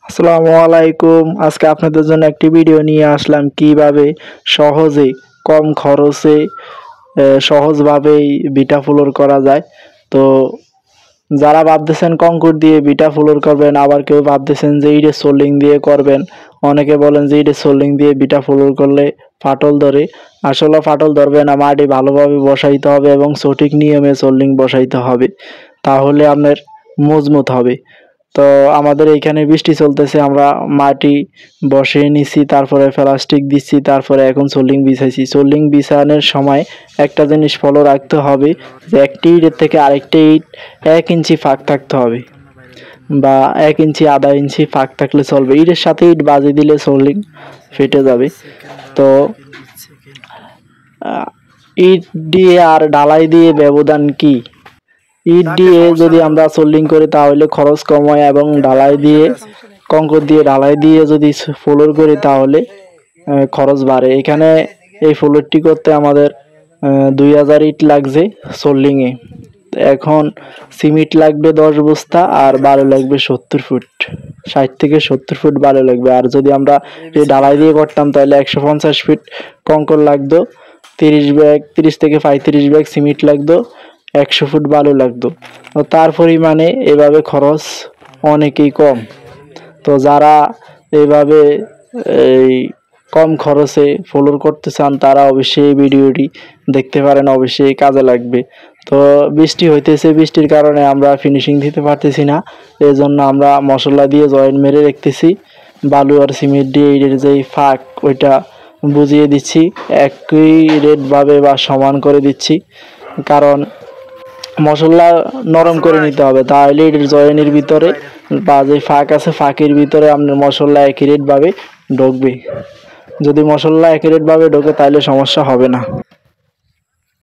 আসসালামু আলাইকুম। আজকে আপনাদের জন্য একটি ভিডিও নিয়ে আসলাম কিভাবে সহজে কম খরচে সহজভাবেই বিটা ফ্লোর করা যায়। তো যারা ভাবতেছেন কংক্রিট দিয়ে বিটা ফ্লোর করবেন, আবার কেউ ভাবতেছেন যে ইটের সোল্ডিং দিয়ে করবেন। অনেকে বলেন যে ইটের সোল্ডিং দিয়ে বিটা ফ্লোর করলে ফাটল ধরে। আসলে ফাটল ধরবে না, মাটি ভালোভাবে বসাইতে হবে এবং সঠিক নিয়মে সোল্ডিং বসাইতে হবে, তাহলে আপনার মজবুত হবে। তো আমাদের এইখানে বৃষ্টি চলতেছে, আমরা মাটি বসিয়ে নিছি, তারপরে প্লাস্টিক দিচ্ছি, তারপরে এখন সোল্ডিং বিছাইছি। সোল্ডিং বিছানোর সময় একটা জিনিস ফলো রাখতে হবে যে একটি ইটের থেকে আরেকটি ইট 1 ইঞ্চি ফাঁক থাকতে হবে, বা 1 ইঞ্চি আধা ইঞ্চি ফাঁক থাকলে চলবে। ইটের সাথে ইট বাজি দিলে সোল্ডিং ফেটে যাবে। তো ইট দিয়ে আর ঢালাই দিয়ে ব্যবধান কি? ইট দিয়ে যদি আমরা সোল্ডিং করি তাহলে খরচ কম হয়, এবং ঢালাই দিয়ে কংক্রিট দিয়ে ঢালাই দিয়ে যদি ফ্লোর করি তাহলে খরচ বাড়ে। এখানে এই ফ্লোরটি করতে আমাদের 2000 ইট লাগছে সোল্ডিংয়ে। এখন সিমেন্ট লাগবে 10 বস্তা, আর বালু লাগবে 70 ফুট, 60 থেকে 70 ফুট বালু লাগবে। আর যদি আমরা ঢালাই দিয়ে করতাম তাহলে 150 ফিট কংক্রিট লাগতো, 30 থেকে 35 ব্যাগ সিমেন্ট লাগতো, 100 ফুট বালু লাগতো। তো তার পরিমাণে এভাবে খরচ অনেকই কম। তো যারা এইভাবে এই কম খরচে ফ্লোর করতে চান তারা অবশ্যই এই ভিডিওটি দেখতে পারেন, অবশ্যই কাজে লাগবে। তো বৃষ্টি হইতেছে, বৃষ্টির কারণে আমরা ফিনিশিং দিতে পারতেছি না, এই জন্য আমরা মশলা দিয়ে জয়েন্ট মেরে রাখতেছি। বালু আর সিমেন্ট দিয়ে এর যেই ফাঁক ওইটা বুঝিয়ে দিচ্ছি, একই রেটভাবে বা সমান করে দিচ্ছি, কারণ মশলা নরম করে নিতে হবে, তাহলে এর জয়েনের ভিতরে বা যে ফাঁক আছে ফাঁকের ভিতরে আপনার মশলা একই রেটভাবে ঢুকবে। যদি মশলা একই রেটভাবে ঢোকে তাহলে সমস্যা হবে না।